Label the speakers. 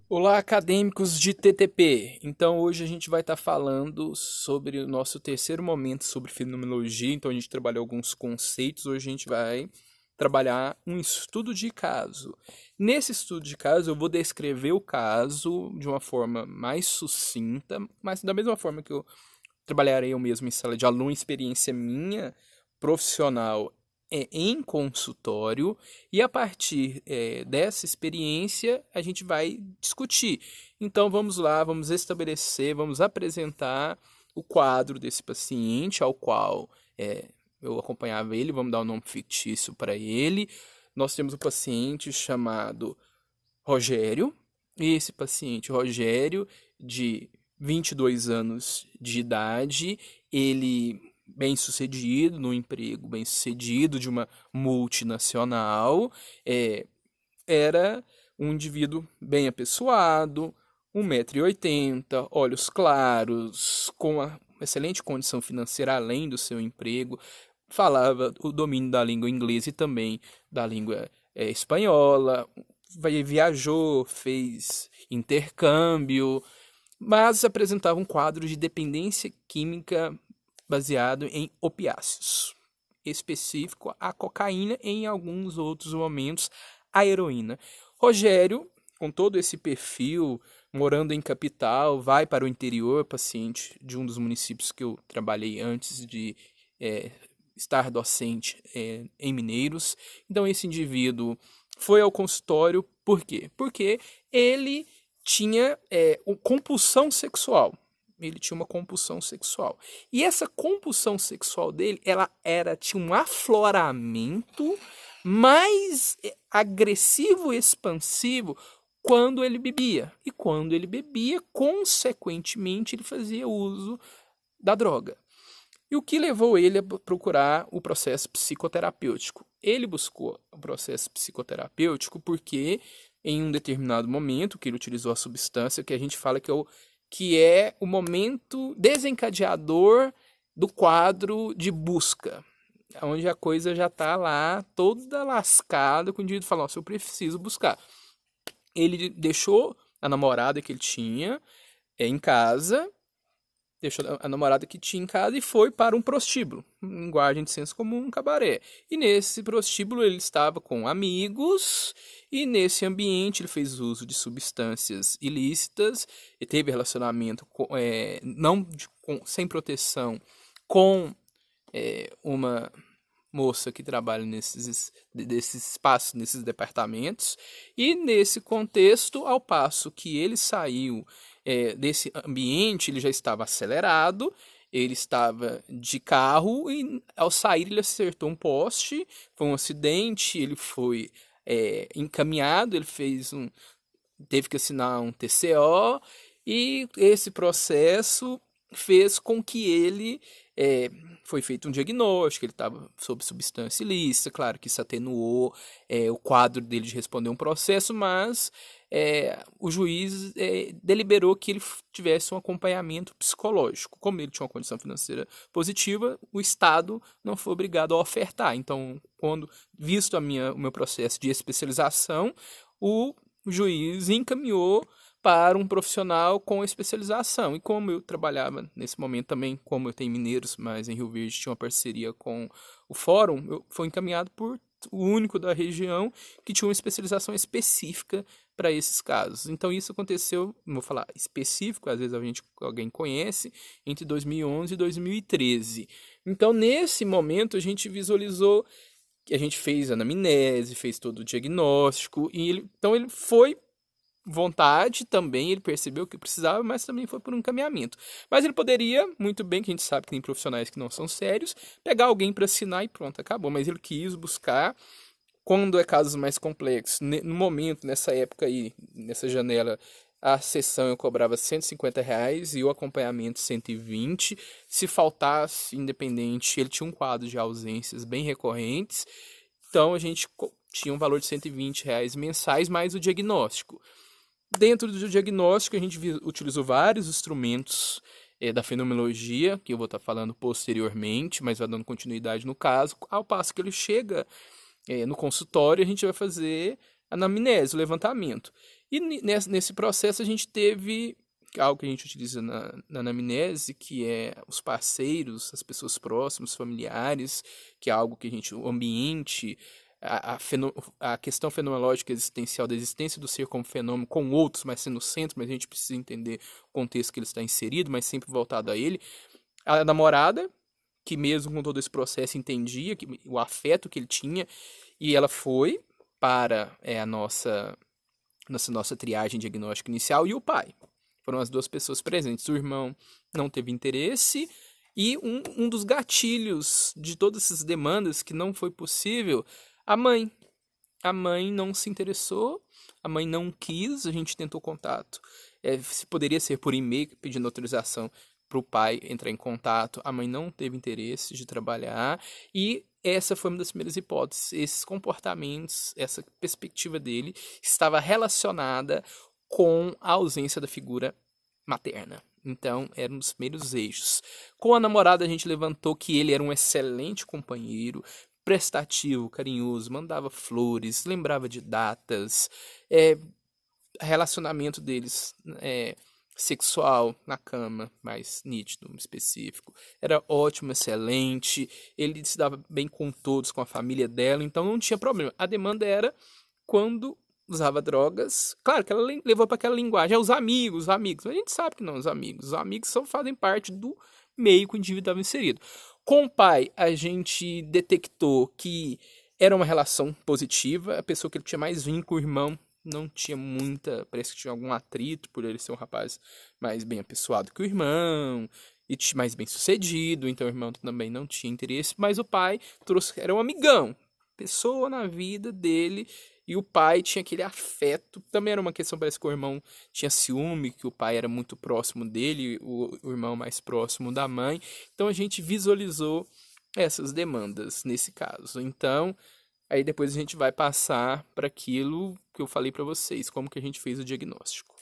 Speaker 1: Olá, acadêmicos de TTP! Então, hoje a gente vai estar falando sobre o nosso terceiro momento sobre fenomenologia. Então, a gente trabalhou alguns conceitos. Hoje a gente vai trabalhar um estudo de caso. Nesse estudo de caso, eu vou descrever o caso de uma forma mais sucinta, mas da mesma forma que eu trabalharei eu mesmo em sala de aula, uma experiência minha profissional em consultório, e a partir dessa experiência a gente vai discutir. Então vamos lá, vamos estabelecer, vamos apresentar o quadro desse paciente ao qual eu acompanhava ele, vamos dar um nome fictício para ele. Nós temos um paciente chamado Rogério, e esse paciente, Rogério, de 22 anos de idade, ele bem-sucedido, no emprego bem-sucedido de uma multinacional, era um indivíduo bem apessoado, 1,80 m, olhos claros, com uma excelente condição financeira além do seu emprego, falava o domínio da língua inglesa e também da língua espanhola, viajou, fez intercâmbio, mas apresentava um quadro de dependência química baseado em opiáceos, específico a cocaína e em alguns outros momentos a heroína. Rogério, com todo esse perfil, morando em capital, vai para o interior, paciente de um dos municípios que eu trabalhei antes de é, estar docente em Mineiros. Então esse indivíduo foi ao consultório, por quê? Porque ele tinha compulsão sexual. Ele tinha uma compulsão sexual. E essa compulsão sexual dele, tinha um afloramento mais agressivo e expansivo quando ele bebia. E quando ele bebia, consequentemente, ele fazia uso da droga. E o que levou ele a procurar o processo psicoterapêutico? Ele buscou o processo psicoterapêutico porque, em um determinado momento, que ele utilizou a substância, que a gente fala que é o momento desencadeador do quadro de busca, onde a coisa já está lá toda lascada, com o indivíduo fala, nossa, eu preciso buscar. Ele deixou a namorada que ele tinha em casa, deixou a namorada que tinha em casa e foi para um prostíbulo, em linguagem de senso comum, um cabaré. E nesse prostíbulo ele estava com amigos, e nesse ambiente ele fez uso de substâncias ilícitas, e teve relacionamento sem proteção com uma moça que trabalha desses espaços, nesses departamentos, e nesse contexto, ao passo que ele saiu desse ambiente, ele já estava acelerado, ele estava de carro e ao sair ele acertou um poste, foi um acidente, ele foi encaminhado, teve que assinar um TCO, e esse processo fez com que ele foi feito um diagnóstico, ele estava sob substância ilícita, claro que isso atenuou o quadro dele de responder um processo, mas o juiz deliberou que ele tivesse um acompanhamento psicológico. Como ele tinha uma condição financeira positiva, o Estado não foi obrigado a ofertar. Então, visto o meu processo de especialização, o juiz encaminhou para um profissional com especialização. E como eu trabalhava nesse momento também, como eu tenho Mineiros, mas em Rio Verde tinha uma parceria com o Fórum, eu fui encaminhado por o único da região que tinha uma especialização específica para esses casos. Então isso aconteceu, não vou falar específico, às vezes alguém conhece, entre 2011 e 2013. Então nesse momento a gente visualizou que a gente fez anamnese, fez todo o diagnóstico, e então ele foi vontade também, ele percebeu que precisava, mas também foi por um encaminhamento. Mas ele poderia, muito bem, que a gente sabe que tem profissionais que não são sérios, pegar alguém para assinar e pronto, acabou. Mas ele quis buscar, quando é casos mais complexos, no momento, nessa época aí, nessa janela, a sessão eu cobrava R$ 150 e o acompanhamento 120. Se faltasse, independente, ele tinha um quadro de ausências bem recorrentes, então a gente tinha um valor de R$ 120 mensais mais o diagnóstico. Dentro do diagnóstico, a gente utilizou vários instrumentos da fenomenologia, que eu vou estar falando posteriormente, mas vai dando continuidade no caso. Ao passo que ele chega no consultório, a gente vai fazer anamnese, o levantamento. E nesse processo a gente teve algo que a gente utiliza na anamnese, que é os parceiros, as pessoas próximas, familiares, que é algo que o ambiente, a questão fenomenológica existencial da existência do ser como fenômeno com outros, mas sendo o centro, mas a gente precisa entender o contexto que ele está inserido, mas sempre voltado a ele. A namorada, que mesmo com todo esse processo entendia o afeto que ele tinha, e ela foi para a nossa triagem diagnóstica inicial, e o pai. Foram as duas pessoas presentes. O irmão não teve interesse, e um dos gatilhos de todas essas demandas que não foi possível, a mãe. A mãe não se interessou, a mãe não quis, a gente tentou contato. Se poderia ser por e-mail, pedindo autorização para o pai entrar em contato, a mãe não teve interesse de trabalhar, e essa foi uma das primeiras hipóteses. Esses comportamentos, essa perspectiva dele estava relacionada com a ausência da figura materna. Então, era um dos primeiros eixos. Com a namorada, a gente levantou que ele era um excelente companheiro, prestativo, carinhoso, mandava flores, lembrava de datas, relacionamento deles sexual na cama, mais nítido, específico, era ótimo, excelente, ele se dava bem com todos, com a família dela, então não tinha problema. A demanda era quando usava drogas, claro que ela levou para aquela linguagem, os amigos, mas a gente sabe que não, os amigos só fazem parte do meio que o indivíduo estava inserido. Com o pai, a gente detectou que era uma relação positiva, a pessoa que ele tinha mais vínculo, o irmão, não tinha parece que tinha algum atrito por ele ser um rapaz mais bem apessoado que o irmão, e mais bem sucedido, então o irmão também não tinha interesse, mas o pai era um amigão, pessoa na vida dele, e o pai tinha aquele afeto, também era uma questão, parece que o irmão tinha ciúme, que o pai era muito próximo dele, o irmão mais próximo da mãe, então a gente visualizou essas demandas nesse caso. Então, aí depois a gente vai passar para aquilo que eu falei para vocês, como que a gente fez o diagnóstico.